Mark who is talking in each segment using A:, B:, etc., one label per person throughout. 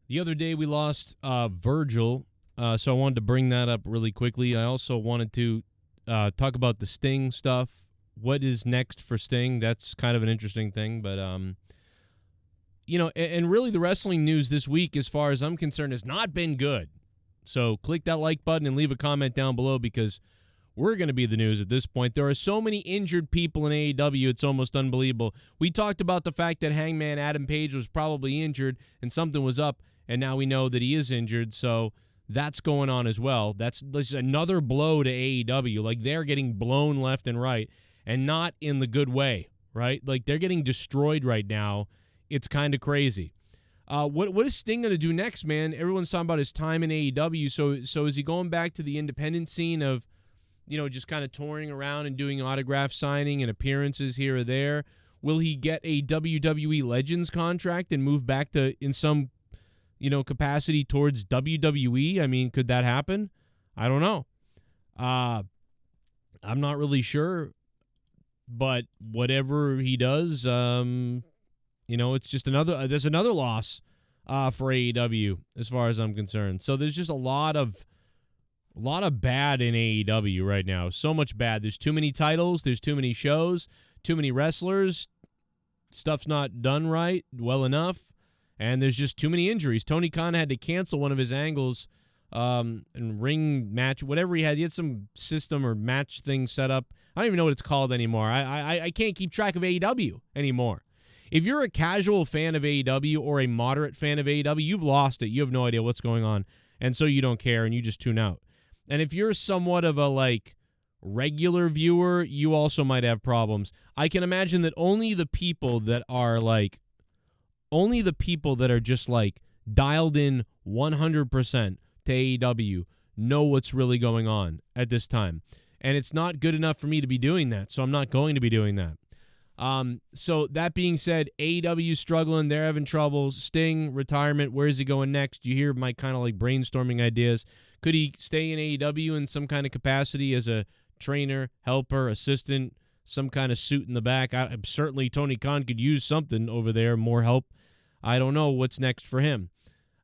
A: The other day we lost Virgil, so I wanted to bring that up really quickly. I also wanted to talk about the Sting stuff. What is next for Sting? That's kind of an interesting thing, but and really the wrestling news this week, as far as I'm concerned, has not been good. So click that like button and leave a comment down below, because we're going to be the news at this point. There are so many injured people in AEW, it's almost unbelievable. We talked about the fact that Hangman Adam Page was probably injured and something was up, and now we know that he is injured, so that's going on as well. That's another blow to AEW. Like, they're getting blown left and right, and not in the good way, right? Like, they're getting destroyed right now. It's kind of crazy. What is Sting going to do next, man? Everyone's talking about his time in AEW, so is he going back to the independent scene of, just kind of touring around and doing autograph signing and appearances here or there? Will he get a WWE Legends contract and move back to, in some, capacity towards WWE? I mean, could that happen? I don't know. I'm not really sure, but whatever he does, it's just there's another loss for AEW as far as I'm concerned. So there's just a lot of bad in AEW right now. So much bad. There's too many titles. There's too many shows. Too many wrestlers. Stuff's not done right well enough. And there's just too many injuries. Tony Khan had to cancel one of his angles and ring match, whatever he had. He had some system or match thing set up. I don't even know what it's called anymore. I can't keep track of AEW anymore. If you're a casual fan of AEW or a moderate fan of AEW, you've lost it. You have no idea what's going on. And so you don't care and you just tune out. And if you're somewhat of a, regular viewer, you also might have problems. I can imagine that only the people that are, just, dialed in 100% to AEW know what's really going on at this time. And it's not good enough for me to be doing that, so I'm not going to be doing that. So that being said, AEW's struggling. They're having trouble. Sting, retirement. Where is he going next? You hear my kind of brainstorming ideas. Could he stay in AEW in some kind of capacity as a trainer, helper, assistant, some kind of suit in the back? Certainly Tony Khan could use something over there, more help. I don't know what's next for him.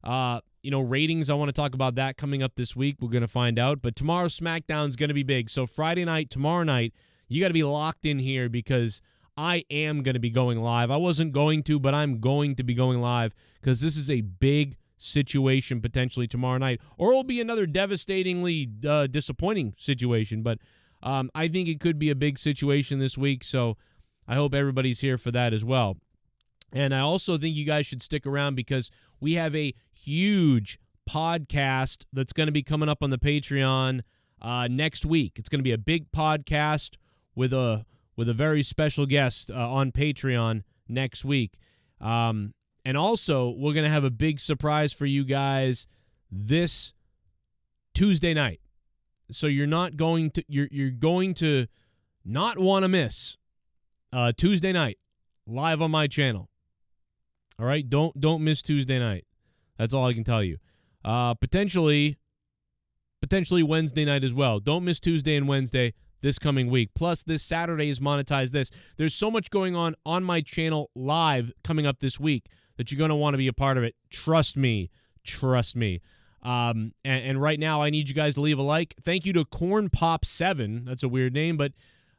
A: Ratings, I want to talk about that coming up this week. We're going to find out. But tomorrow's SmackDown is going to be big. So Friday night, tomorrow night, you got to be locked in here, because I am going to be going live. I wasn't going to, but I'm going to be going live, because this is a big situation potentially tomorrow night. Or it'll be another devastatingly disappointing situation. But I think it could be a big situation this week, so I hope everybody's here for that as well. And I also think you guys should stick around, because we have a huge podcast that's going to be coming up on the Patreon next week. It's going to be a big podcast with a very special guest on Patreon next week. And also, we're going to have a big surprise for you guys this Tuesday night. So you're going to not want to miss Tuesday night live on my channel. All right? Don't miss Tuesday night. That's all I can tell you. Potentially Wednesday night as well. Don't miss Tuesday and Wednesday this coming week. Plus, this Saturday is Monetize This. There's so much going on my channel live coming up this week that you're going to want to be a part of it. Trust me. And right now, I need you guys to leave a like. Thank you to Corn Pop 7. That's a weird name, but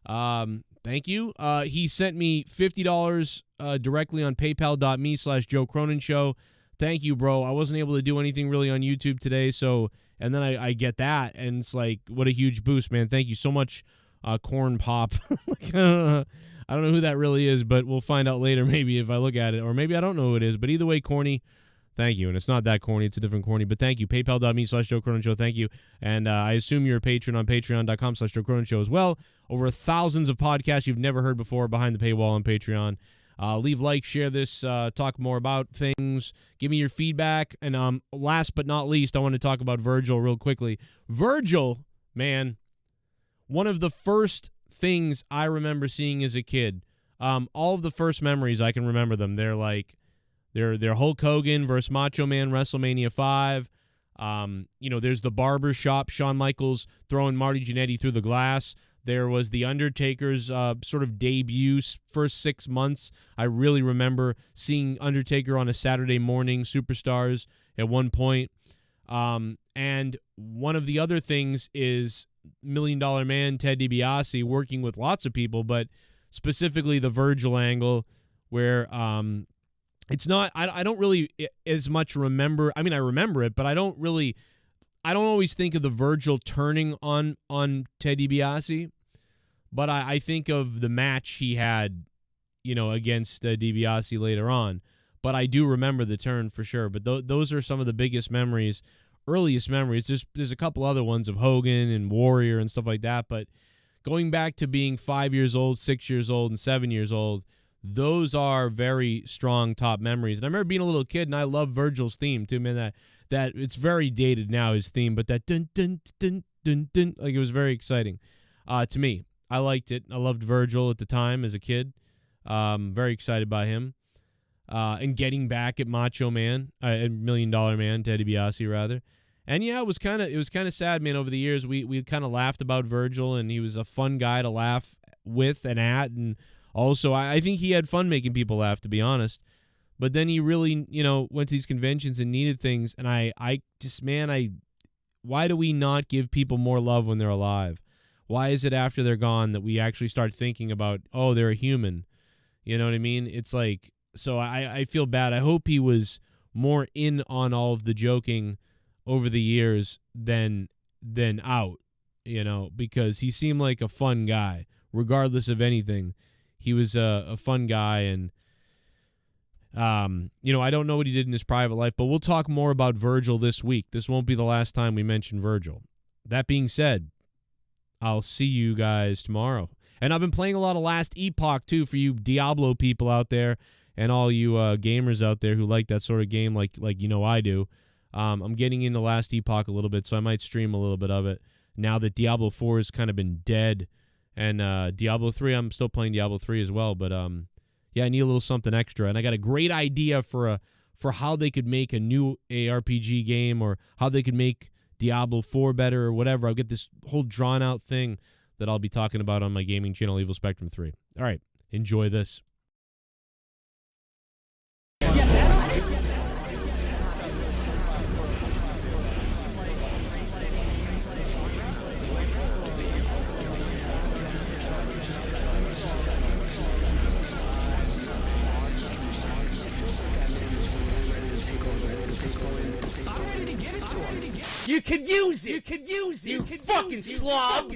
A: thank you. He sent me $50 directly on paypal.me/Joe Cronin Show. Thank you, bro. I wasn't able to do anything really on YouTube today, and then I get that, and it's what a huge boost, man. Thank you so much, Corn Pop. I don't know who that really is, but we'll find out later maybe if I look at it, or maybe I don't know who it is. But either way, Corny, thank you. And it's not that corny, it's a different corny, but thank you. PayPal.me/Joe Cronin Show, thank you. And I assume you're a patron on Patreon.com/Joe Cronin Show as well. Over thousands of podcasts you've never heard before behind the paywall on Patreon. Leave likes, share this, talk more about things, give me your feedback. And last but not least, I want to talk about Virgil real quickly. Virgil, man, one of the first things I remember seeing as a kid, all of the first memories, I can remember them. They're Hulk Hogan versus Macho Man, WrestleMania 5. There's the barber shop, Shawn Michaels throwing Marty Jannetty through the glass. There was The Undertaker's sort of debut, first 6 months. I really remember seeing Undertaker on a Saturday morning, Superstars, at one point. And one of the other things is $1 Million Man, Ted DiBiase, working with lots of people, but specifically the Virgil angle, where it's not, I don't really as much remember. I mean, I remember it, but I don't always think of the Virgil turning on Ted DiBiase, but I think of the match he had, against DiBiase later on. But I do remember the turn for sure. But those are some of the biggest memories, earliest memories. There's a couple other ones of Hogan and Warrior and stuff like that. But going back to being 5 years old, 6 years old, and 7 years old, those are very strong top memories. And I remember being a little kid, and I love Virgil's theme too, man. That it's very dated now, his theme, but that dun dun dun dun dun, like, it was very exciting to me. I liked it. I loved Virgil at the time as a kid. Very excited by him. And getting back at Macho Man, $1 Million Man, Ted DiBiase rather. And yeah, it was kind of sad, man. Over the years, we kind of laughed about Virgil, and he was a fun guy to laugh with and at, and also I think he had fun making people laugh, to be honest. But then he really, went to these conventions and needed things, and I just, man, why do we not give people more love when they're alive? Why is it after they're gone that we actually start thinking about, oh, they're a human? You know what I mean? It's like, so I feel bad. I hope he was more in on all of the joking over the years than out, because he seemed like a fun guy, regardless of anything. He was a fun guy, and I don't know what he did in his private life, but we'll talk more about Virgil this week. This won't be the last time we mention Virgil. That being said, I'll see you guys tomorrow. And I've been playing a lot of Last Epoch, too, for you Diablo people out there and all you gamers out there who like that sort of game like I do. I'm getting into Last Epoch a little bit, so I might stream a little bit of it now that Diablo 4 has kind of been dead. And Diablo 3, I'm still playing Diablo 3 as well, but yeah, I need a little something extra. And I got a great idea for how they could make a new ARPG game, or how they could make Diablo 4 better, or whatever. I'll get this whole drawn-out thing that I'll be talking about on my gaming channel, Evil Spectrum 3. All right, enjoy this.
B: You could use it! You fucking slob!